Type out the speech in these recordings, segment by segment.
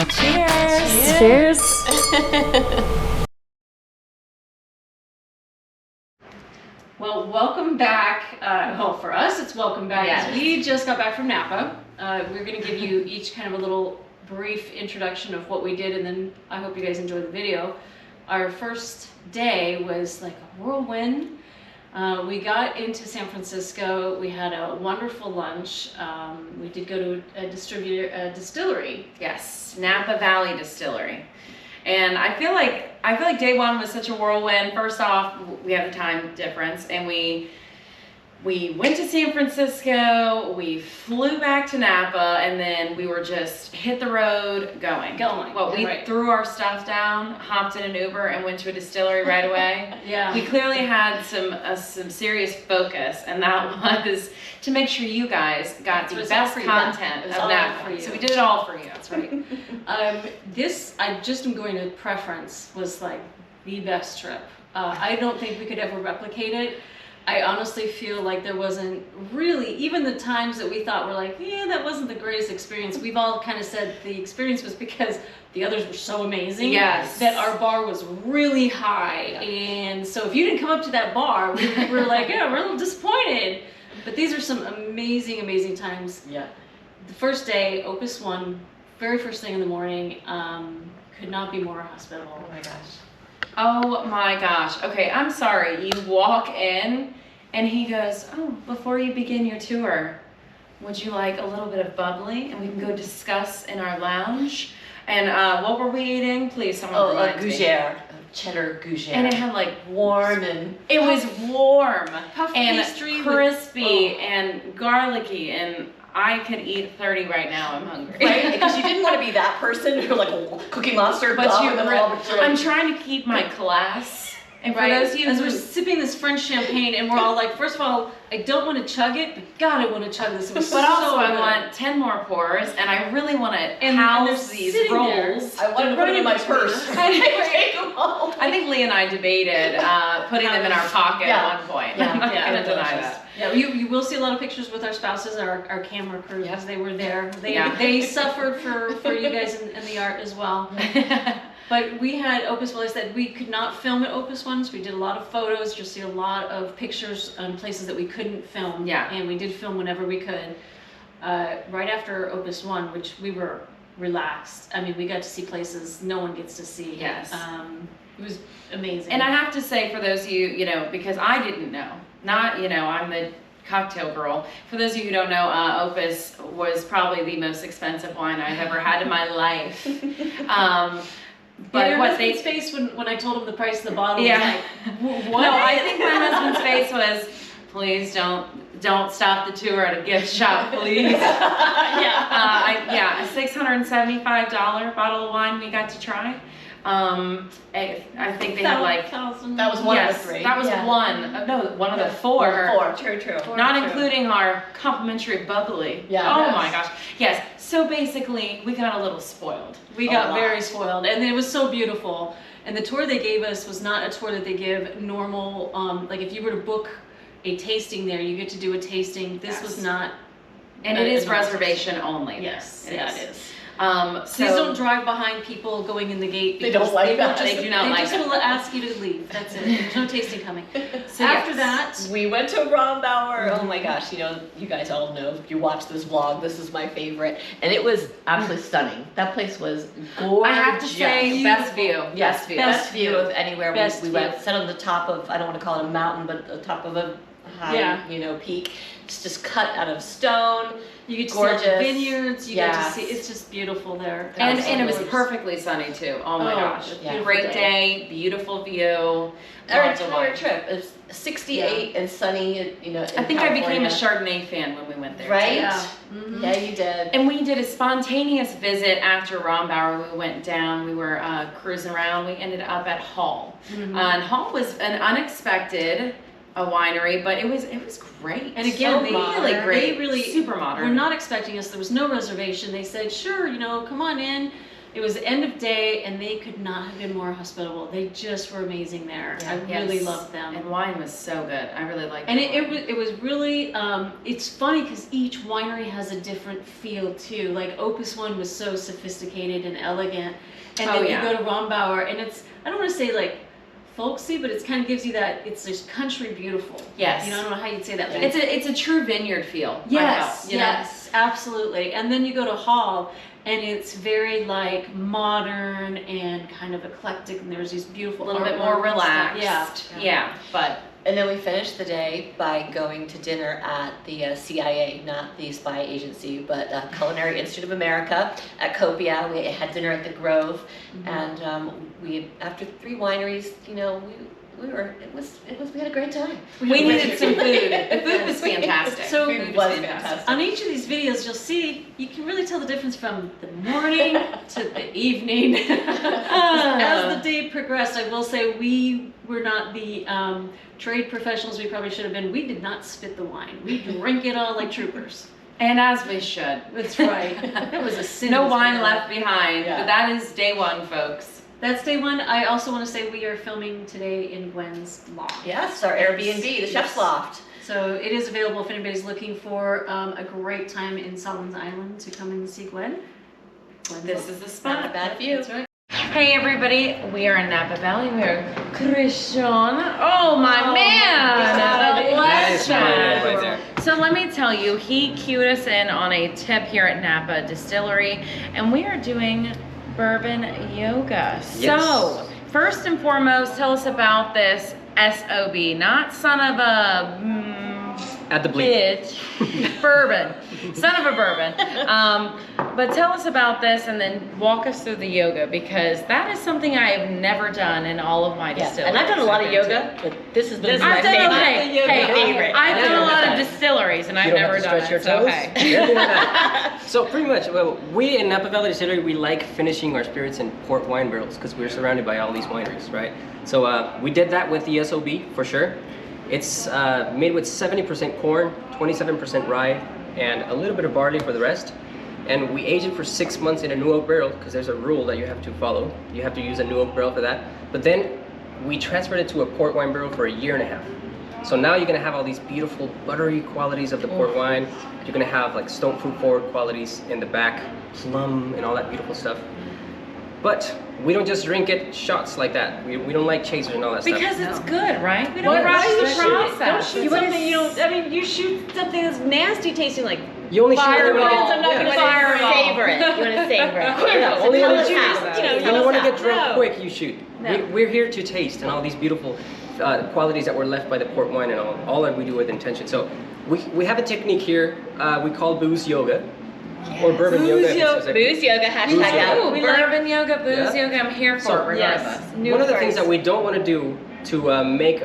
Cheers! Cheers! Well, welcome back. Well, for us, it's welcome back. Yes. We just got back from Napa. We're going to give you each kind of a little brief introduction of what we did, and then I hope you guys enjoy the video. Our first day was like a whirlwind. We got into San Francisco. We had a wonderful lunch. We did go to a distillery. Yes, Napa Valley Distillery. And I feel like day one was such a whirlwind. First off, we have the time difference, and we went to San Francisco, we flew back to Napa, and then we were just hit the road going. Well, we threw our stuff down, hopped in an Uber, and went to a distillery right away. Yeah. We clearly had some serious focus, and that was to make sure you guys got the best content of Napa. So we did it all for you. That's right. This, I just am going to preference, was like the best trip. I don't think we could ever replicate it. I honestly feel like there wasn't really, even the times that we thought were like, yeah, that wasn't the greatest experience. We've all kind of said the experience was because the others were so amazing. Yes. That our bar was really high. Yeah. And so if you didn't come up to that bar, we were like, yeah, we're a little disappointed. But these are some amazing, amazing times. Yeah. The first day, Opus 1, very first thing in the morning, could not be more hospitable. Oh my gosh. Oh my gosh. Okay, I'm sorry. You walk in and he goes, oh, before you begin your tour, would you like a little bit of bubbly? And we can go discuss in our lounge. And what were we eating? Please, someone remind me. Gougere. Cheddar gougere. And it had like warm and... It was warm puff and pastry crispy and garlicky, and I could eat 30 right now. I'm hungry. Right? Because you didn't want to be that person who like a Cookie Monster. But I'm trying to keep my class. And for those of you as we're sipping this French champagne, and we're all like, first of all, I don't want to chug it, but God, I want to chug this. It was but also, so I good. want 10 more pours, and I really want to house these rolls. I want to put them in my purse. Take them home. I think Lee and I debated putting them in our pocket at one point. Yeah, I'm not going to deny that. Yeah, you will see a lot of pictures with our spouses, our camera crew, because they were there. They suffered for you guys in the art as well. But we had Opus, well, I said we could not film at Opus once. We did a lot of photos. You'll see a lot of pictures on places that we couldn't film. Yeah. And we did film whenever we could. Right after Opus 1, which we were relaxed. I mean, we got to see places no one gets to see. Yes. It was amazing. And I have to say, for those of you, because I didn't know, I'm the cocktail girl. For those of you who don't know, Opus was probably the most expensive wine I've ever had in my life. But your husband's face when I told him the price of the bottle was like, what? No, I think my husband's face was, please don't stop the tour at a gift shop, please. Yeah, a $675 bottle of wine we got to try. I think they had like... That was one of the three. That was one of the four. Four, true. Not including our complimentary bubbly. Yeah. Oh my gosh. Yes. So basically, we got a little spoiled. We got very spoiled, and it was so beautiful. And the tour they gave us was not a tour that they give normal, like if you were to book a tasting there, you get to do a tasting. This was not. And it is reservation only. Yes, it is. Please don't drive behind people going in the gate. They don't like that. They do not like that. They just will ask you to leave. That's it. There's no tasting coming. So after that, we went to Rombauer. Oh my gosh, you guys all know, if you watch this vlog, this is my favorite. And it was absolutely stunning. That place was gorgeous. I have to say, best view. Yes, best view of anywhere we went. Sat on the top of, I don't want to call it a mountain, but the top of a high, peak. It's just cut out of stone. You get to see all the vineyards. You get to see. It's just beautiful there. And it was perfectly sunny too. Oh my gosh! Yeah. Great day, beautiful view. Our entire trip is 68 and sunny. I think I became a Chardonnay fan when we went there. Right? Yeah. Yeah, you did. And we did a spontaneous visit after Rombauer. We went down. We were cruising around. We ended up at Hall. And Hall was an unexpected winery, but it was great. And again, really great. They really super modern. We're not expecting us. There was no reservation. They said, sure, come on in. It was the end of day, and they could not have been more hospitable. They just were amazing there. Yeah. I really loved them. And wine was so good. I really liked it. And it was really, it's funny because each winery has a different feel too. Like Opus one was so sophisticated and elegant. And then you go to Rombauer, and it's, I don't want to say like folksy, but it kind of gives you that, it's just country beautiful. Yes. You know, I don't know how you'd say that. But It's a true vineyard feel. yes, you know? yes, absolutely. And then you go to Hall, and it's very like modern and kind of eclectic, and there's these beautiful A little bit artwork more and stuff. relaxed. Yeah, but And then we finished the day by going to dinner at the CIA, not the spy agency, but Culinary Institute of America at Copiad. We had dinner at the Grove, and we, after 3 wineries, you know, we had a great time. we needed some food. The food was fantastic. So Food was fantastic. on each of these videos, you'll see, you can really tell the difference from the morning to the evening. As the day progressed, I will say we were not the trade professionals we probably should have been. We did not spit the wine. We drank it all like troopers. And as we should. That's right. That was a sin. No wine left behind. Yeah. But that is day 1, folks. That's day 1. I also want to say we are filming today in Gwen's loft. Yes, our Airbnb, the Chef's Loft. So it is available if anybody's looking for a great time in Solomons Island to come and see Gwen. This is the Not a spot. bad view. That's right. Hey everybody, we are in Napa Valley. We're Christian. Oh my man! Nice man right there. So let me tell you, he cued us in on a tip here at Napa Distillery, and we are doing bourbon yoga. Yes. So first and foremost, tell us about this SOB, not son of a At the bleep. bitch, bourbon, son of a bourbon. But tell us about this and then walk us through the yoga, because that is something I have never done in all of my Yeah, distilleries. and I've done a lot of yoga, but this has been my I've done favorite. okay. My Hey, favorite. I've done a lot of distilleries and I've You don't never have to done stretch it. your So toes. okay. Yeah. So pretty much, well, we in Napa Valley Distillery, we like finishing our spirits in port wine barrels because we're surrounded by all these wineries, right? So we did that with the SOB for sure. It's made with 70% corn, 27% rye, and a little bit of barley for the rest. And we age it for 6 months in a new oak barrel because there's a rule that you have to follow. You have to use a new oak barrel for that. But then we transferred it to a port wine barrel for 1.5 years. So now you're gonna have all these beautiful buttery qualities of the port wine. You're gonna have like stone fruit forward qualities in the back, plum and all that beautiful stuff. But we don't just drink it shots like that. We don't like chasers and all that Because stuff. it's good, right? We don't Why rush do you the shoot it? process. Don't shoot something you don't, I mean, you shoot something that's nasty tasting like You only shoot it when Fireball. it- I'm not yeah. gonna Fireball. Savor it. You want to savor it. Yeah, only Tell when us you how. shoot. you know, You don't want to no. get drunk No. quick, you shoot. No. We're here to taste and all these beautiful qualities that were left by the port wine and all that we do with intention. So we have a technique here we call booze yoga or bourbon yoga. Booze yoga. Booze yoga, hashtag Booze that. yoga. Ooh, We bourbon yoga, booze Yeah. yoga, I'm here for So, it regardless. One of the things that we don't want to do to make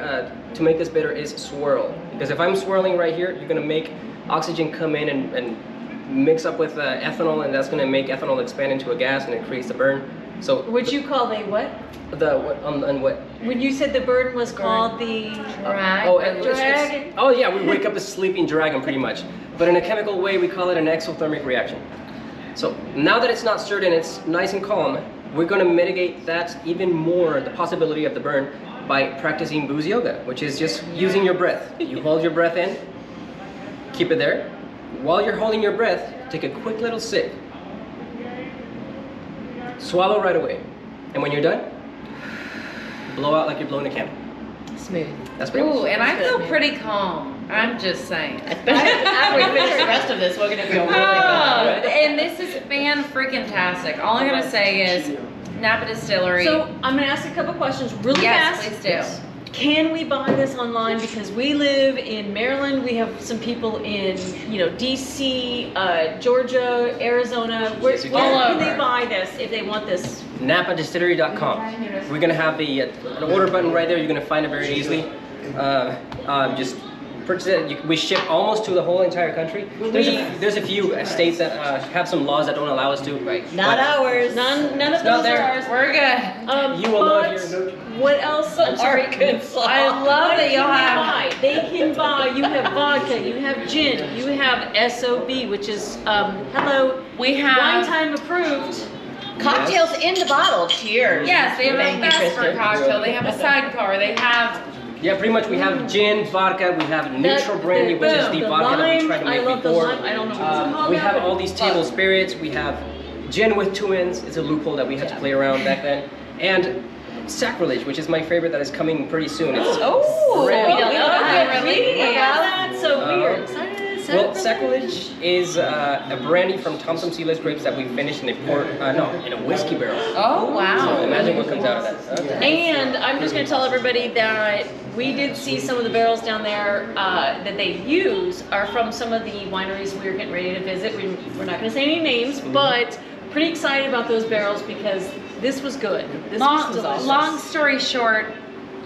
this bitter is swirl. Because if I'm swirling right here, you're going to make oxygen come in and mix up with ethanol, and that's going to make ethanol expand into a gas, and it creates the burn. So Would you call the what? and what? When you said the burden was called the Dragon. Oh yeah, we wake up a sleeping dragon pretty much. But in a chemical way, we call it an exothermic reaction. So now that it's not stirred and it's nice and calm, we're going to mitigate that even more, the possibility of the burn, by practicing booze yoga, which is just using your breath. You hold your breath in, keep it there. While you're holding your breath, take a quick little sip. Swallow right away. And when you're done, blow out like you're blowing a candle. Smooth. That's pretty Ooh, much. and I feel pretty calm. I'm just saying. Especially after we finish the rest of this, we're going to feel really Oh, good. and this is fan-freaking-tastic. All I'm gonna say is Napa Distillery. So I'm gonna ask a couple questions really yes, fast. please do. Can we buy this online? Because we live in Maryland. We have some people in, DC, Georgia, Arizona. Where Yes, you can can. they buy this if they want this? NapaDistillery.com. We're gonna have an order button right there. You're gonna find it very easily. Just purchase it. We ship almost to the whole entire country. There's a few states that have some laws that don't allow us to. Right. Not ours. None of not those there. are ours. We're good. You will know but if you're what else? I'm sorry. Arkansas. I love that y'all have. Buy. They can buy. You have vodka. You have gin. You have SOB, which is hello. We have. WineThyme approved. Cocktails in the bottle. Cheers. Yes, they have Thank a you, Vesper Kristen. cocktail. They have a sidecar. They have. Yeah, pretty much we have gin, vodka, we have neutral brandy, which is the vodka that we tried to make before. I don't know what it's called. We have all these table spirits. We have gin with 2 ends. It's a loophole that we had to play around back then. And sacrilege, which is my favorite, that is coming pretty soon. It's Oh, brandy. we don't know that. Really? Yeah. That's so weird. Well, sacrilege is a brandy from Thompson Seedless grapes that we finished in a in a whiskey barrel. Oh, So wow. imagine what comes out of that. Okay. And I'm just going to tell everybody that we did see some of the barrels down there that they use are from some of the wineries we were getting ready to visit. We're not going to say any names, but pretty excited about those barrels because this was good. This was delicious. Long story short,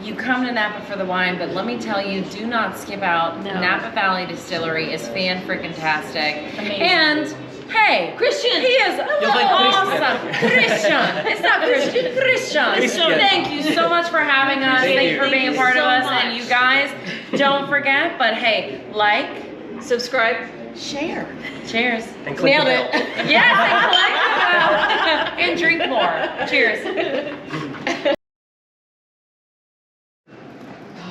you come to Napa for the wine, but let me tell you, do not skip out. No. Napa Valley Distillery is fan-freaking-tastic. Amazing. And hey, Christian. He is awesome. Christian. It's not Christian. Christian. Christian. Thank you so much for having us. Thank you for being a part of us. And you guys, don't forget, but hey, like, Subscribe. share. Cheers. And click Nailed the it. bell. Yes, and drink more. Cheers.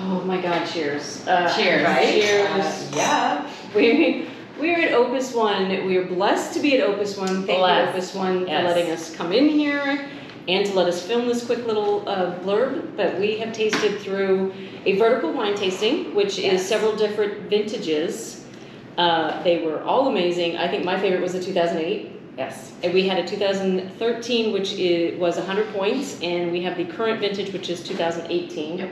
Oh my God, cheers. Cheers. Right? Cheers. Yeah. We're at Opus One. We are blessed to be at Opus One. Thank Blessed. you, Opus One, Yes. for letting us come in here and to let us film this quick little blurb. But we have tasted through a vertical wine tasting, which is several different vintages. They were all amazing. I think my favorite was the 2008. Yes. And we had a 2013, which was 100 points, and we have the current vintage, which is 2018. Yep.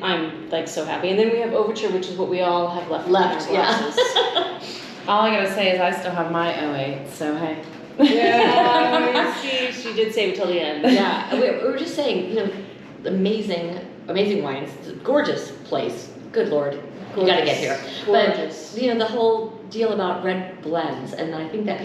I'm like so happy. And then we have Overture, which is what we all have left. in Left, our yeah. glasses. All I gotta say is I still have my 08, so hey. Yeah, she did save it till the end. Yeah, we were just saying, amazing wines. It's a gorgeous place. Good Lord, you gotta get here. Gorgeous. But the whole deal about red blends, and I think that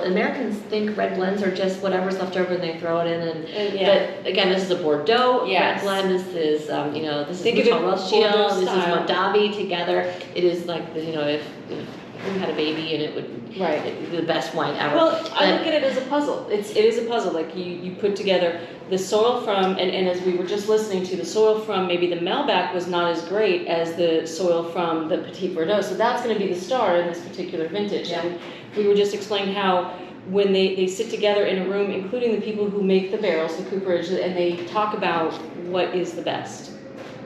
Americans think red blends are just whatever's left over and they throw it in. And yeah. but again, this is a Bordeaux Yes. red blend. This is this Think is of it Mouton Rothschild. Bordeaux This is style. Mondavi together. It is like if we had a baby and it would Right. the best wine ever. Well, I But- look at it as a puzzle. It is a puzzle. Like you put together the soil from, and as we were just listening to, the soil from maybe the Malbec was not as great as the soil from the Petit Verdot. So that's going to be the star in this particular vintage. Yeah. And we were just explaining how when they sit together in a room, including the people who make the barrels, the cooperage, and they talk about what is the best.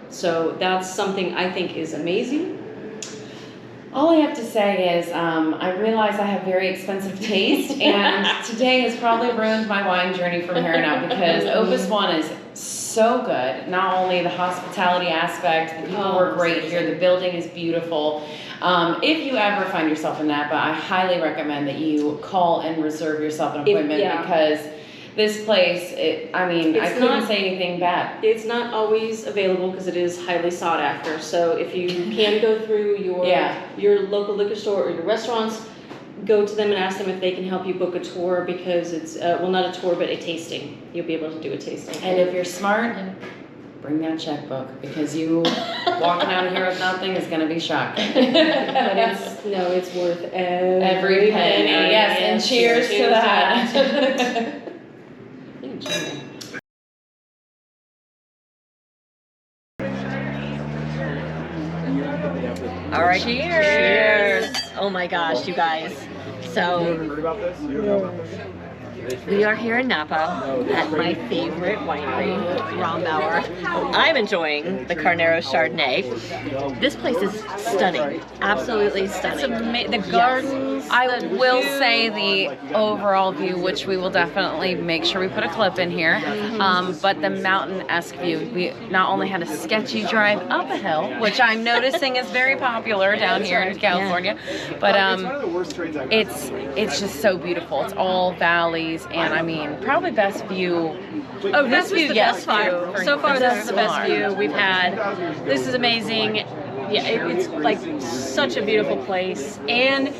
So that's something I think is amazing. All I have to say is I realize I have very expensive taste, and today has probably ruined my wine journey from here on out because Opus One is so good. Not only the hospitality aspect, the people were great here, the building is beautiful. If you ever find yourself in Napa, I highly recommend that you call and reserve yourself an appointment because this place, I couldn't not- say anything bad. It's not always available because it is highly sought after. So if you can go through your local liquor store or your restaurants, go to them and ask them if they can help you book a tour because it's, not a tour, but a tasting. You'll be able to do a tasting. And if you're smart, bring that checkbook because you walking out of here with nothing is going to be shocking. But it's worth every penny. Yes, and cheers to that. All right. Cheers. Cheers. Oh my gosh, you guys. So we are here in Napa at my favorite winery, Rombauer. I'm enjoying the Carnero Chardonnay. This place is stunning, absolutely stunning. The gardens. I will say the overall view, which we will definitely make sure we put a clip in here, but the mountain-esque view. We not only had a sketchy drive up a hill, which I'm noticing is very popular down here in California, but it's just so beautiful. It's all valleys. And probably best view. Oh, this was the yes, best view. So far, this is the best far. view we've had. This is amazing. it's like such a beautiful place. And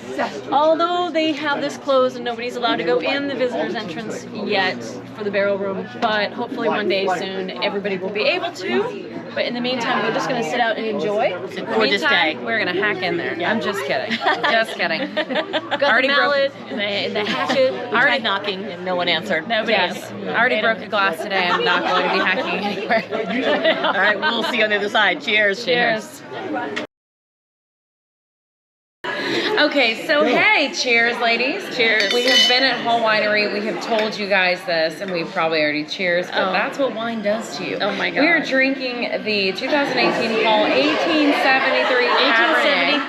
although they have this closed and nobody's allowed to go in the visitor's entrance yet for the barrel room, but hopefully one day soon everybody will be able to. But in the meantime, we're just going to sit out and enjoy. Gorgeous day. We're gonna hack in there. I'm just kidding. Just kidding. Got the mallet and the hatchet. Already knocking and no one answered. Nobody Yes. is. I already broke a glass today. I'm not going to be hacking anywhere. All right, we'll see you on the other side. Cheers. Cheers. Okay, so hey, cheers, ladies. Cheers. We have been at Hall Winery. We have told you guys this, and we probably already cheers, but that's what wine does to you. Oh my God. We are drinking the 2018 Hall 1873 Cabernet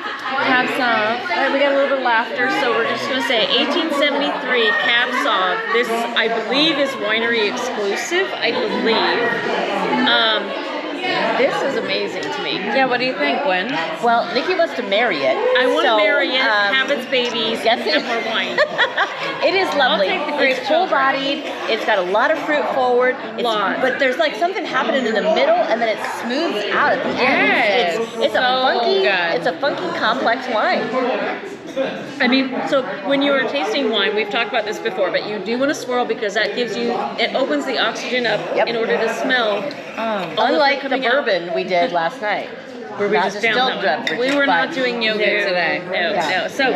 Cab Sauv. All right, we got a little bit of laughter, so we're just going to say 1873 Cab Sauv. This, I believe, is winery exclusive. I believe. This is amazing to me. Yeah, what do you think, Gwen? Well, Nikki wants to marry it. I want to so, marry it, have its babies, yes, and have more wine. It is lovely. take the grape It's full-bodied. It's got a lot of fruit forward. Lot. But there's like something happening in the middle, and then it smooths out at the end. It's so a funky. good. It's a funky, complex wine. I mean, so when you are tasting wine, we've talked about this before, but you do want to swirl because that gives you, it opens the oxygen up Yep. in order to smell. Unlike the coming out. bourbon we did last night. Where we Not just down distilled that one. beverages, We were not but- doing yoga today. No, Yeah. no. So,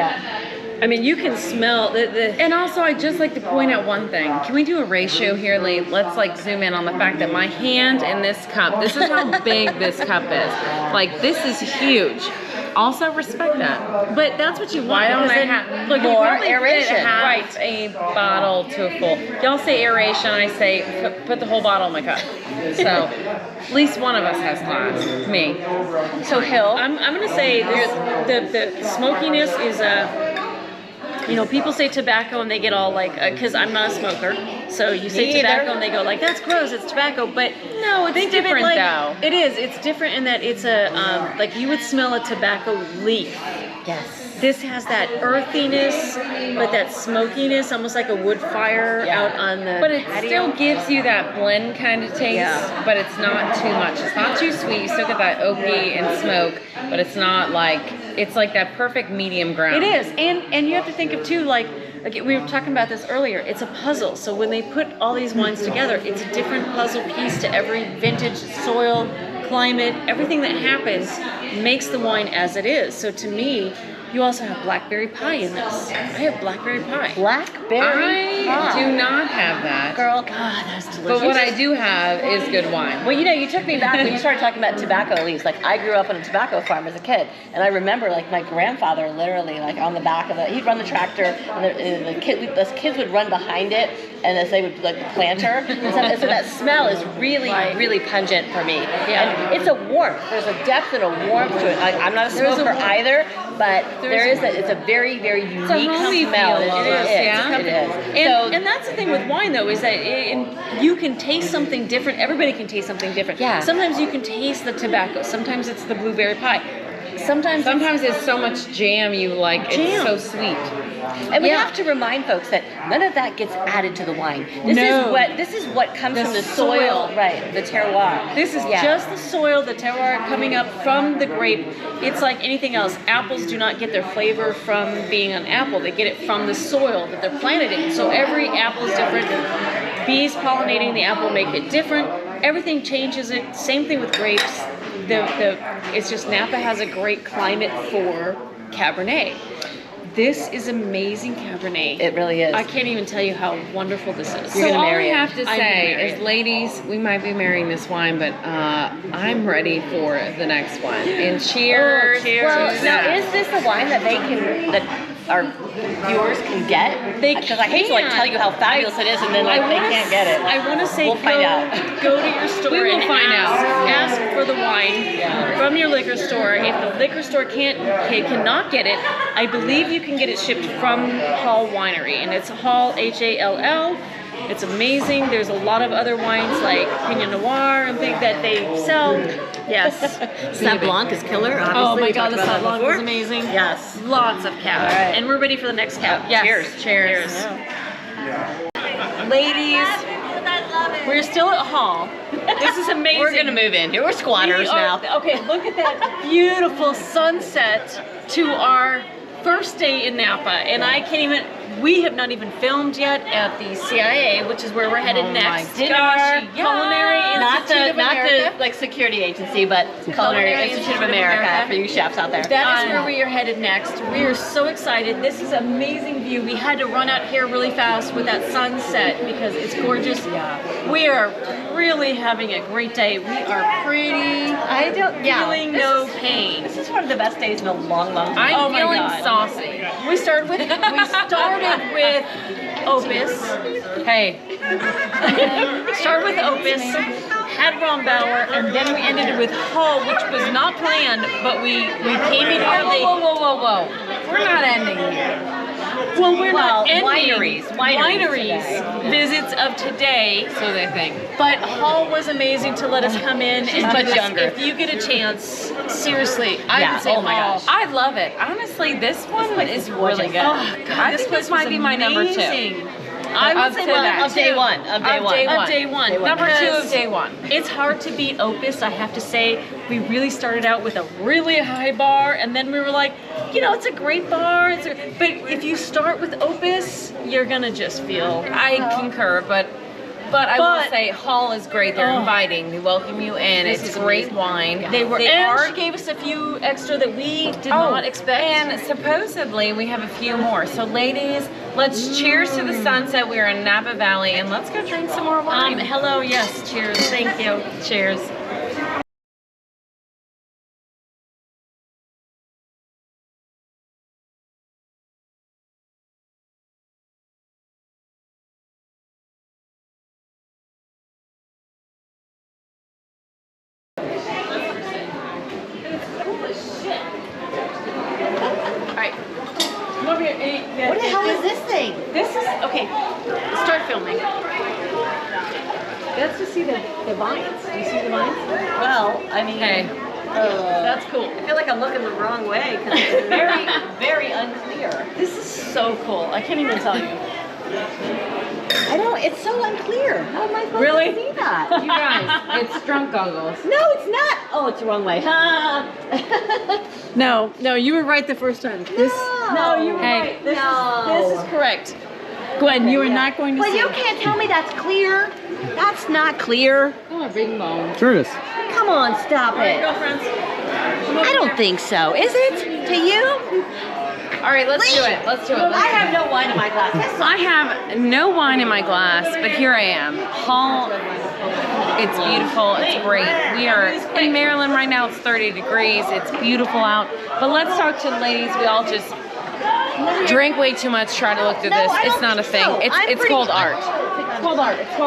I mean, you can smell the And also, I'd just like to point out one thing. Can we do a ratio here, Lee? Let's like zoom in on the fact that my hand in this cup, this is how big this cup is. Like, this is huge. Also respect that. but that's what you want. Why don't because I then- have look, you more probably aeration? half Right. a bottle to a full? Y'all say aeration, I say put the whole bottle in my cup. So at least one of us has glass. Me. So Hill. I'm going to say this, the smokiness is you know, people say tobacco and they get all like, because I'm not a smoker, so you say Me tobacco either. and they go like, that's gross, it's tobacco, but No, it's think of it different like, though. It is, it's different in that it's a, like you would smell a tobacco leaf. Yes. This has that earthiness, but that smokiness, almost like a wood fire out on the But it patio. still gives you that blend kind of taste, Yeah. but it's not too much. It's not too sweet. You still get that oaky and smoke, but it's not like, it's like that perfect medium ground. It is, and you have to think of too, like, okay, we were talking about this earlier, it's a puzzle. So when they put all these wines together, it's a different puzzle piece to every vintage, soil, climate, everything that happens makes the wine as it is. So to me, you also have blackberry pie in this. I have blackberry pie. Blackberry I pie. do not have that. Girl, God, that's delicious. But what I do have is good wine. Well, you know, you took me back when you started talking about tobacco leaves. Like, I grew up on a tobacco farm as a kid, and I remember, like, my grandfather literally, like, on the back of he'd run the tractor, and the kids would run behind it, and as they would, like, the planter. And so that smell is really, really pungent for me. Yeah. And it's a warmth. There's a depth and a warmth to it. Like, I'm not a smoker either, but it's a very, very unique homey smell. feel almost, yeah. It is. And that's the thing with wine, though, is that you can taste something different. Everybody can taste something different. Yeah. Sometimes you can taste the tobacco. Sometimes it's the blueberry pie. Sometimes it's so much jam you like, it's Jam. so sweet. And we have to remind folks that none of that gets added to the wine. This is what comes from the soil, right? The terroir. This is just the soil, the terroir coming up from the grape. It's like anything else. Apples do not get their flavor from being an apple. They get it from the soil that they're planted in. So every apple is different. Bees pollinating the apple make it different. Everything changes it. Same thing with grapes. It's just Napa has a great climate for Cabernet. This is amazing Cabernet. It really is. I can't even tell you how wonderful this is. You're So gonna all marry we it. have to I'm gonna say marry is, it. ladies, we might be marrying this wine, but I'm ready for the next one. And cheers. Well, to now that. is this a wine that our viewers can get? They Because I hate to like can. tell you how fabulous it is, and then like they can't get it. I want to say We'll find out. go to your store We will and find ask for the wine from your liquor store. If the liquor store cannot get it, I believe you can get it shipped from Hall Winery, and it's Hall Hall. It's amazing. There's a lot of other wines like Pinot Noir and things that they sell. Yes. Sauv Blanc is killer. Obviously. Oh my We God, talked the about Sauv that Blanc before. is amazing. Yes. Lots of cab. All right. And we're ready for the next cab. Yes. Cheers. Ladies, We're still at Hall. This is amazing. We're gonna move in here. We're squatters now. Okay, look at that beautiful sunset to our first day in Napa, and I can't even. We have not even filmed yet at the CIA, which is where we're headed next. Dinner, Culinary Institute of America. the like security agency, but Culinary Institute of America for you chefs out there. That is where we are headed next. We are so excited. This is amazing view. We had to run out here really fast with that sunset because it's gorgeous. Yeah. We are really having a great day. We are pretty. Feeling no pain. This is one of the best days in a long, long time. I'm Oh my feeling God. saucy. We started with Opus. Hey, Started with Opus, had Rombauer, and then we ended it with Hull, which was not planned, but we came in here. whoa. We're not ending here. Well, we're not ending. Wineries Visits of today. So they think. But Hull was amazing to let us come in and much do this. younger. If you get a chance, seriously, I Yeah, would say oh my Hull. gosh. I love it. Honestly, this one is really good. Oh, God, I think this might be my number 2. I would Of say today. Of day one. Of day one. Of day one. Number 2 Because of day 1. it's hard to beat Opus, I have to say. We really started out with a really high bar, and then we were like, you know, it's a great bar. But if you start with Opus, you're gonna just feel. I concur, but I will say Hall is great. They're inviting. They welcome you in. This It's is great amazing. wine. They were, They and are she gave us a few extra that we did not expect. And supposedly we have a few more. So ladies, let's cheers to the sunset. We're in Napa Valley, and let's go drink some more wine. Hello, yes, cheers, thank you. Cheers. Over here. What the hell is this thing? This is, okay, start filming. Let's just see the vines. Do you see the vines? Well, I mean, Hey. That's cool. I feel like I'm looking the wrong way because it's very, very unclear. This is so cool. I can't even tell you. I don't. It's so unclear. How am I supposed Really? to see that? You guys, it's drunk goggles. No, it's not. Oh, it's the wrong way. No, you were right the first time. No, you were right. This is correct. Gwen, you are not going to Well, see. you can't tell me that's clear. That's not clear. Sure it is. Come on, stop it. Girlfriends. I don't think so. Is it? To you? All right, let's do it. Let's do it. I have no wine in my glass. I have no wine in my glass, but here I am. Hall, it's beautiful, it's great. We are in Maryland right now, it's 30 degrees, it's beautiful out. But let's talk to the ladies, we all just drink way too much, try to look through this. It's not a thing. It's called art. It's called art. It's called